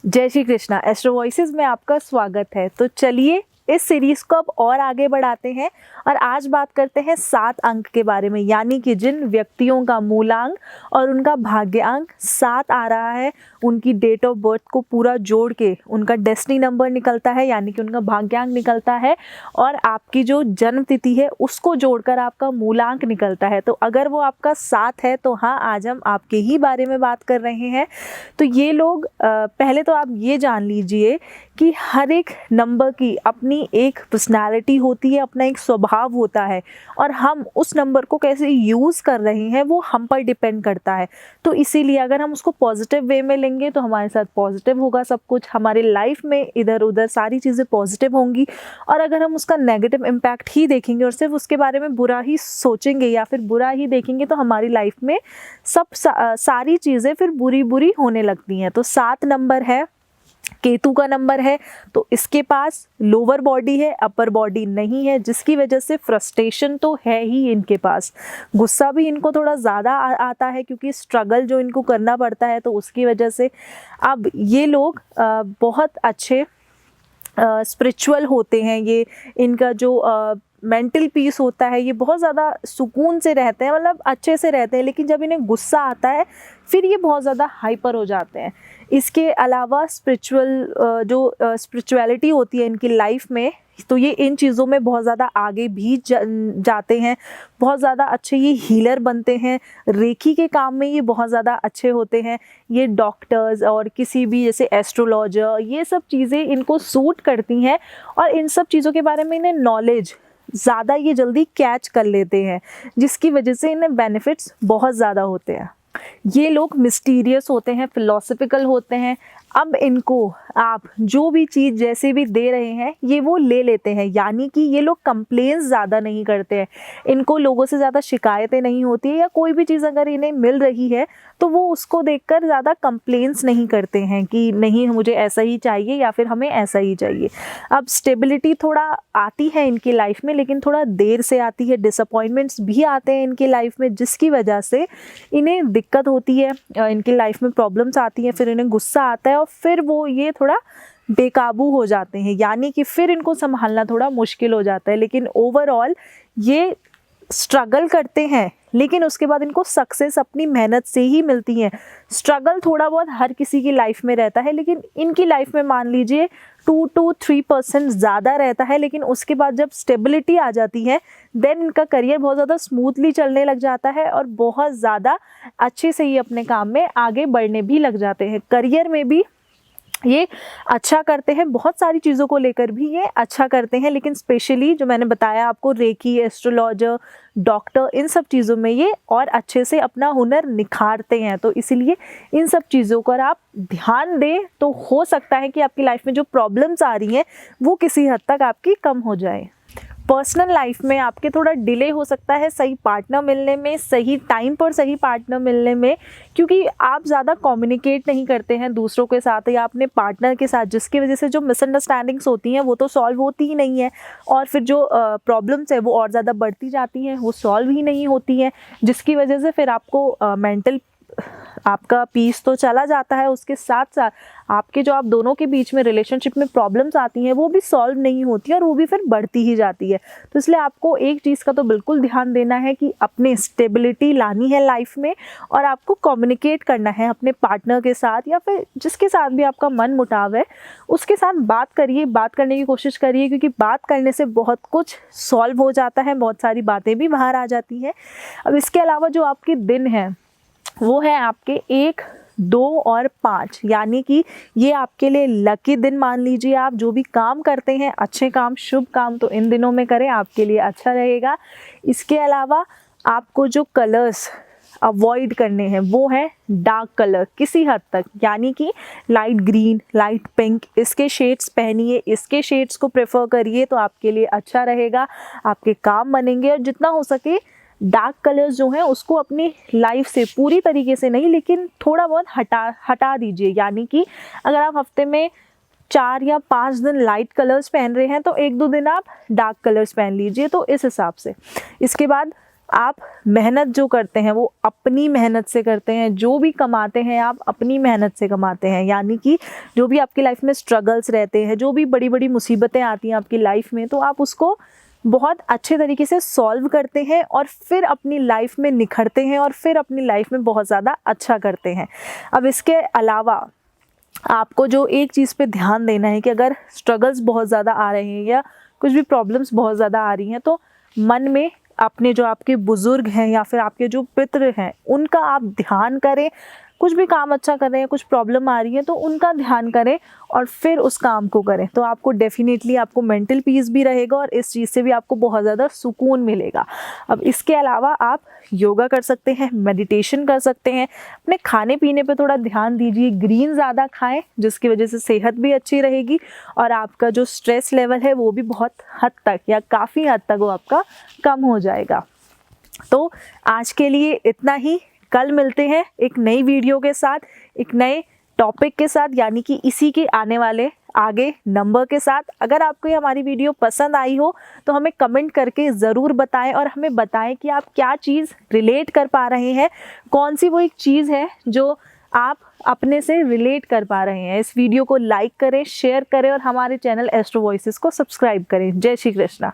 जय Shri Krishna. Astro voices में आपका स्वागत है। तो चलिए इस सीरीज को अब और आगे बढ़ाते हैं और आज बात करते हैं 7 अंक के बारे में, यानी कि जिन व्यक्तियों का मूलांक और उनका भाग्यांक 7 आ रहा है, उनकी डेट ऑफ बर्थ को पूरा जोड़ के उनका डेस्टिनी नंबर निकलता है, यानी कि उनका भाग्यांक निकलता है और आपकी जो जन्म तिथि है उसको जोड़कर आपका मूलांक निकलता है। तो अगर वो आपका 7 है तो हाँ, आज हम आपके ही बारे में बात कर रहे हैं। तो ये लोग पहले तो आप ये जान लीजिए कि हर एक नंबर की अपनी एक पर्सनालिटी होती है, अपना एक स्वभाव होता है और हम उस नंबर को कैसे यूज़ कर रहे हैं वो हम पर डिपेंड करता है। तो इसीलिए अगर हम उसको पॉजिटिव वे में लेंगे तो हमारे साथ पॉजिटिव होगा सब कुछ, हमारे लाइफ में इधर उधर सारी चीज़ें पॉजिटिव होंगी। और अगर हम उसका नेगेटिव इम्पैक्ट ही देखेंगे और सिर्फ उसके बारे में बुरा ही सोचेंगे या फिर बुरा ही देखेंगे तो हमारी लाइफ में सारी चीज़ें फिर बुरी बुरी होने लगती हैं। तो 7 नंबर है, केतु का नंबर है, तो इसके पास लोअर बॉडी है, अपर बॉडी नहीं है, जिसकी वजह से फ्रस्ट्रेशन तो है ही इनके पास। गुस्सा भी इनको थोड़ा ज़्यादा आता है क्योंकि स्ट्रगल जो इनको करना पड़ता है, तो उसकी वजह से अब ये लोग बहुत अच्छे स्पिरिचुअल होते हैं। ये इनका जो मेंटल पीस होता है, ये बहुत ज़्यादा सुकून से रहते हैं, मतलब अच्छे से रहते हैं। लेकिन जब इन्हें गुस्सा आता है फिर ये बहुत ज़्यादा हाइपर हो जाते हैं। इसके अलावा स्पिरिचुअलिटी होती है इनकी लाइफ में, तो ये इन चीज़ों में बहुत ज़्यादा आगे भी जाते हैं, बहुत ज़्यादा अच्छे ये हीलर बनते हैं। रेकी के काम में ये बहुत ज़्यादा अच्छे होते हैं। ये डॉक्टर्स और किसी भी जैसे एस्ट्रोलॉजर, ये सब चीज़ें इनको सूट करती हैं और इन सब चीज़ों के बारे में इन्हें नॉलेज ज़्यादा ये जल्दी कैच कर लेते हैं, जिसकी वजह से इन्हें बेनिफिट्स बहुत ज़्यादा होते हैं। ये लोग मिस्टीरियस होते हैं, फिलोसफिकल होते हैं। अब इनको आप जो भी चीज़ जैसे भी दे रहे हैं ये वो ले लेते हैं, यानी कि ये लोग कंप्लेंट्स ज़्यादा नहीं करते हैं। इनको लोगों से ज़्यादा शिकायतें नहीं होती है, या कोई भी चीज़ अगर इन्हें मिल रही है तो वो उसको देखकर ज़्यादा कंप्लेंट्स नहीं करते हैं कि नहीं मुझे ऐसा ही चाहिए या फिर हमें ऐसा ही चाहिए। अब स्टेबिलिटी थोड़ा आती है इनकी लाइफ में, लेकिन थोड़ा देर से आती है। डिसअपॉइंटमेंट्स भी आते हैं इनकी लाइफ में, जिसकी वजह से इन्हें दिक्कत होती है, इनकी लाइफ में प्रॉब्लम्स आती हैं, फिर इन्हें गुस्सा आता है और फिर वो ये थोड़ा बेकाबू हो जाते हैं, यानी कि फिर इनको संभालना थोड़ा मुश्किल हो जाता है। लेकिन ओवरऑल ये स्ट्रगल करते हैं, लेकिन उसके बाद इनको सक्सेस अपनी मेहनत से ही मिलती है। स्ट्रगल थोड़ा बहुत हर किसी की लाइफ में रहता है, लेकिन इनकी लाइफ में मान लीजिए 2 to 3% ज़्यादा रहता है। लेकिन उसके बाद जब स्टेबिलिटी आ जाती है देन इनका करियर बहुत ज़्यादा स्मूथली चलने लग जाता है और बहुत ज़्यादा अच्छे से ही अपने काम में आगे बढ़ने भी लग जाते हैं। करियर में भी ये अच्छा करते हैं, बहुत सारी चीज़ों को लेकर भी ये अच्छा करते हैं, लेकिन स्पेशली जो मैंने बताया आपको, रेकी, एस्ट्रोलॉजर, डॉक्टर, इन सब चीज़ों में ये और अच्छे से अपना हुनर निखारते हैं। तो इसीलिए इन सब चीज़ों पर आप ध्यान दें तो हो सकता है कि आपकी लाइफ में जो प्रॉब्लम्स आ रही हैं वो किसी हद तक आपकी कम हो जाए। पर्सनल लाइफ में आपके थोड़ा डिले हो सकता है सही पार्टनर मिलने में, सही टाइम पर सही पार्टनर मिलने में, क्योंकि आप ज़्यादा कम्युनिकेट नहीं करते हैं दूसरों के साथ या अपने पार्टनर के साथ, जिसकी वजह से जो मिसअंडरस्टैंडिंग्स होती हैं वो तो सॉल्व होती ही नहीं है और फिर जो प्रॉब्लम्स है वो और ज़्यादा बढ़ती जाती हैं, वो सॉल्व ही नहीं होती हैं, जिसकी वजह से फिर आपको मेंटल आपका पीस तो चला जाता है, उसके साथ साथ आपके जो आप दोनों के बीच में रिलेशनशिप में प्रॉब्लम्स आती हैं वो भी सॉल्व नहीं होती और वो भी फिर बढ़ती ही जाती है। तो इसलिए आपको एक चीज़ का तो बिल्कुल ध्यान देना है कि अपने स्टेबिलिटी लानी है लाइफ में और आपको कम्युनिकेट करना है अपने पार्टनर के साथ या फिर जिसके साथ भी आपका मन मुटाव है उसके साथ बात करिए, बात करने की कोशिश करिए, क्योंकि बात करने से बहुत कुछ सॉल्व हो जाता है, बहुत सारी बातें भी बाहर आ जाती हैं। अब इसके अलावा जो आपके दिन हैं वो है आपके 1, 2 और 5, यानी कि ये आपके लिए लकी दिन मान लीजिए। आप जो भी काम करते हैं, अच्छे काम, शुभ काम, तो इन दिनों में करें, आपके लिए अच्छा रहेगा। इसके अलावा आपको जो कलर्स अवॉइड करने हैं वो है डार्क कलर किसी हद तक, यानी कि लाइट ग्रीन, लाइट पिंक, इसके शेड्स पहनिए, इसके शेड्स को प्रेफर करिए तो आपके लिए अच्छा रहेगा, आपके काम बनेंगे। और जितना हो सके डार्क कलर्स जो हैं उसको अपनी लाइफ से पूरी तरीके से नहीं लेकिन थोड़ा बहुत हटा दीजिए, यानी कि अगर आप हफ्ते में 4 या 5 दिन लाइट कलर्स पहन रहे हैं तो 1-2 दिन आप डार्क कलर्स पहन लीजिए, तो इस हिसाब से। इसके बाद आप मेहनत जो करते हैं वो अपनी मेहनत से करते हैं, जो भी कमाते हैं आप अपनी मेहनत से कमाते हैं। यानी कि जो भी आपकी लाइफ में स्ट्रगल्स रहते हैं, जो भी बड़ी बड़ी मुसीबतें आती हैं आपकी लाइफ में, तो आप उसको बहुत अच्छे तरीके से सॉल्व करते हैं और फिर अपनी लाइफ में निखरते हैं और फिर अपनी लाइफ में बहुत ज़्यादा अच्छा करते हैं। अब इसके अलावा आपको जो एक चीज़ पे ध्यान देना है कि अगर स्ट्रगल्स बहुत ज़्यादा आ रहे हैं या कुछ भी प्रॉब्लम्स बहुत ज़्यादा आ रही हैं, तो मन में अपने जो आपके बुज़ुर्ग हैं या फिर आपके जो पितृ हैं उनका आप ध्यान करें। कुछ भी काम अच्छा कर रहे हैं, कुछ प्रॉब्लम आ रही है तो उनका ध्यान करें और फिर उस काम को करें, तो आपको डेफिनेटली आपको मेंटल पीस भी रहेगा और इस चीज़ से भी आपको बहुत ज़्यादा सुकून मिलेगा। अब इसके अलावा आप योगा कर सकते हैं, मेडिटेशन कर सकते हैं, अपने खाने पीने पे थोड़ा ध्यान दीजिए, ग्रीन ज़्यादा खाएं जिसकी वजह से सेहत भी अच्छी रहेगी और आपका जो स्ट्रेस लेवल है वो भी बहुत हद तक या काफ़ी हद तक वो आपका कम हो जाएगा। तो आज के लिए इतना ही। कल मिलते हैं एक नई वीडियो के साथ, एक नए टॉपिक के साथ, यानी कि इसी के आने वाले आगे नंबर के साथ। अगर आपको ये हमारी वीडियो पसंद आई हो तो हमें कमेंट करके ज़रूर बताएं और हमें बताएं कि आप क्या चीज़ रिलेट कर पा रहे हैं, कौन सी वो एक चीज़ है जो आप अपने से रिलेट कर पा रहे हैं। इस वीडियो को लाइक करें, शेयर करें और हमारे चैनल एस्ट्रो वॉइसेस को सब्सक्राइब करें। जय श्री कृष्णा।